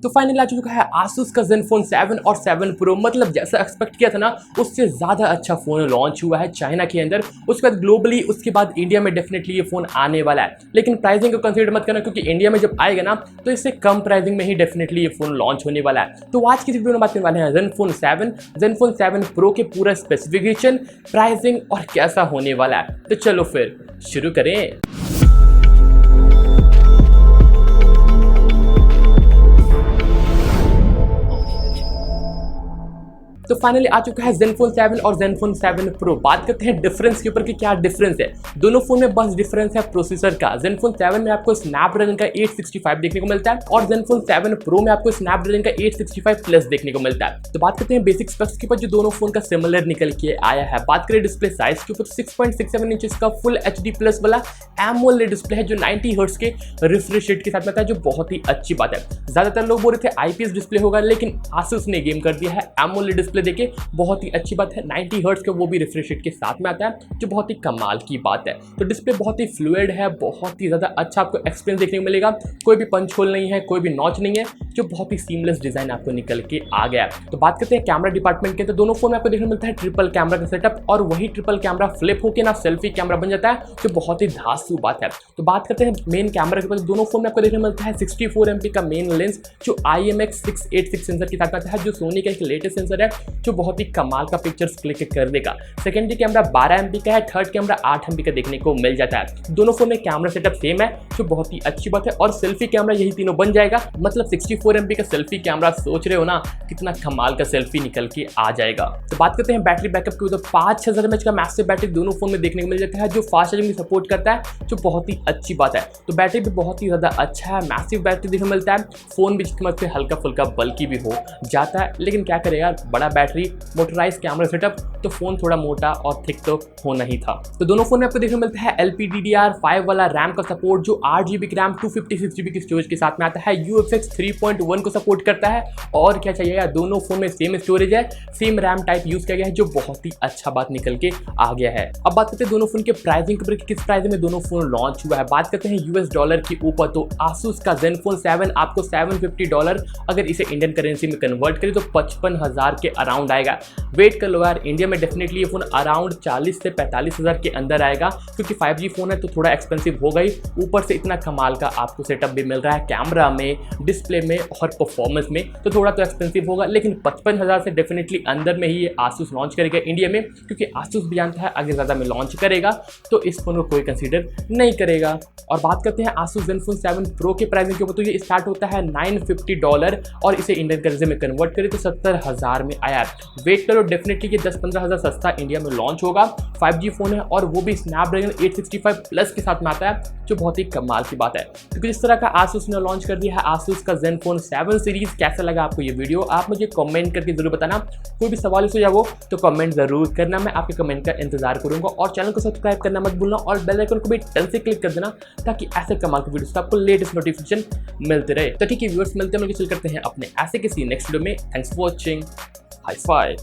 तो फाइनली आ चुका है Asus का Zenfone 7 और 7 Pro। मतलब जैसा एक्सपेक्ट किया था ना, उससे ज़्यादा अच्छा फ़ोन लॉन्च हुआ है चाइना के अंदर, उसके बाद ग्लोबली, उसके बाद इंडिया में डेफिनेटली ये फ़ोन आने वाला है। लेकिन प्राइसिंग को कंसीडर मत करना, क्योंकि इंडिया में जब आएगा ना तो इससे कम प्राइसिंग में ही डेफिनेटली ये फ़ोन लॉन्च होने वाला है। तो आज की वीडियो में बात करने वाले हैं Zenfone 7 Pro के पूरा स्पेसिफिकेशन, प्राइसिंग और कैसा होने वाला है। तो चलो फिर शुरू करें। तो फाइनली आ चुका है Zenfone 7 और Zenfone 7 Pro। बात करते हैं डिफरेंस के ऊपर कि क्या डिफरेंस है। दोनों फोन में बस डिफरेंस है प्रोसेसर का। Zenfone 7 में आपको स्नैपड्रैगन का 865 देखने को मिलता है और Zenfone 7 Pro में आपको स्नैपड्रैगन का 865 प्लस देखने को मिलता है। तो बात करते हैं बेसिक स्पेक्स के ऊपर जो दोनों फोन का सिमिलर निकल के आया है। बात करें डिस्प्ले साइज के ऊपर, 6.67 इंच का फुल HD प्लस वाला एमोलेड डिस्प्ले है जो 90 हर्ट्ज के रिफ्रेश रेट के साथ में आता है, जो बहुत ही अच्छी बात है। ज्यादातर लोग बोल रहे थे IPS डिस्प्ले होगा, लेकिन Asus ने गेम कर दिया है एमोलेड डिस्प्ले देके, बहुत ही अच्छी बात है। 90 हर्ट्ज का वो भी रिफ्रेश रेट के साथ में आता है, जो बहुत ही कमाल की बात है। तो डिस्प्ले बहुत ही फ्लूइड है, बहुत ही ज़्यादा अच्छा आपको एक्सपीरियंस देखने को मिलेगा। कोई भी पंच होल नहीं है, कोई भी नॉच नहीं है, जो बहुत ही सीमलेस डिजाइन आपको निकल के आ गया है। तो बात करते हैं कैमरा डिपार्टमेंट के, तो दोनों फोन में आपको देखने को मिलता है ट्रिपल कैमरा का सेटअप, और वही ट्रिपल कैमरा फ्लिप होकर ना सेल्फी कैमरा बन जाता है, जो बहुत ही धांसू बात है। तो बात करते हैं मेन कैमरा के ऊपर, दोनों फोन में आपको देखने को मिलता है 64 MP का मेन लेंस, जो IMX686 सेंसर के साथ आता है, जो सोनी का एक लेटेस्ट सेंसर है, जो बहुत ही कमाल का पिक्चर्स क्लिक कर देगा। सेकेंडरी कैमरा 12 MP का है, थर्ड कैमरा 8 MP का देखने को मिल जाता है। दोनों फोन में कैमरा सेटअप सेम है, जो बहुत ही अच्छी बात है। और सेल्फी कैमरा यही तीनों बन जाएगा, मतलब 64 MP का सेल्फी कैमरा, सोच रहे हो ना कितना कमाल का सेल्फी निकल के आ जाएगा। तो बात करते हैं बैटरी बैकअप की, तो 5000 mAh का मैसिव बैटरी दोनों फोन में देखने को मिल जाता है, जो फास्ट चार्जिंग की सपोर्ट करता है, जो बहुत ही अच्छी बात है। तो बैटरी भी बहुत ही ज्यादा अच्छा है, मैसिव बैटरी देखने को मिलता है। फोन भी जिसकी मदद से हल्का फुल्का बल्कि भी हो जाता है, लेकिन क्या करें यार, बड़ा बैटरी, मोटराइज कैमरा सेटअप, तो फोन थोड़ा मोटा और थिक तो होना ही था। तो दोनों फोन में आपको देखने को मिलता है LPDDR5 वाला रैम का सपोर्ट, जो 8GB की रैम 256GB की स्टोरेज के साथ में आता है। UFX 3.1 को सपोर्ट करता है, और क्या चाहिए यार, दोनों फोन में सेम स्टोरेज है, सेम रैम टाइप यूज किया गया है, जो बहुत ही अच्छा बात निकल के आ गया है। अब बात करते हैं दोनों फोन के प्राइसिंग के ऊपर, किस प्राइसिंग में दोनों फोन लॉन्च हुआ है। बात करते हैं $US के ऊपर, तो Asus का Zenfone 7 आपको $750, अगर इसे इंडियन करेंसी में कन्वर्ट करें तो 55,000 के अराउंड आएगा। वेट कर लो यार, इंडिया में डेफिनेटली ये फोन अराउंड 40 से 45,000 के अंदर आएगा, क्योंकि 5G फोन है तो थोड़ा एक्सपेंसिव हो गई। ऊपर से इतना कमाल का आपको सेटअप भी मिल रहा है, कैमरा में, डिस्प्ले में और परफॉर्मेंस में, तो थोड़ा तो एक्सपेंसिव होगा। लेकिन 55,000 से डेफिनेटली अंदर में ही ये Asus लॉन्च करेगा इंडिया में, क्योंकि Asus भी जानता है अगर ज़्यादा में लॉन्च करेगा तो इस फोन को कोई कंसीडर नहीं करेगा। और बात करते हैं Asus Zenfone 7 Pro के प्राइसिंग के ऊपर, तो ये स्टार्ट होता है $950, और इसे इंडियन करेंसी में कन्वर्ट करें तो 70,000 में आया। वेट करो, डेफिनेटली ये 10-15,000 सस्ता इंडिया में लॉन्च होगा। 5G फोन है, और वो भी स्नैपड्रैगन 865 प्लस के साथ में आता है, जो बहुत ही कमाल की बात है। क्योंकि जिस तरह का Asus ने लॉन्च कर दिया है Asus का Zenfone 7 सीरीज, कैसा लगा आपको ये वीडियो, आप मुझे कमेंट करके जरूर बताना। कोई भी सवाल हो जाए वो तो कमेंट जरूर करना, मैं आपके कमेंट का इंतजार करूंगा। और चैनल को सब्सक्राइब करना मत भूलना, और बेल आइकन को भी टन से क्लिक कर देना, ताकि ऐसे कमाल की वीडियोस का आपको लेटेस्ट नोटिफिकेशन मिलते रहे। तो ठीक है व्यूअर्स, मिलते हैं, मिलकर चल करते हैं अपने ऐसे किसी नेक्स्ट वीडियो में। Thanks for watching, hi fi.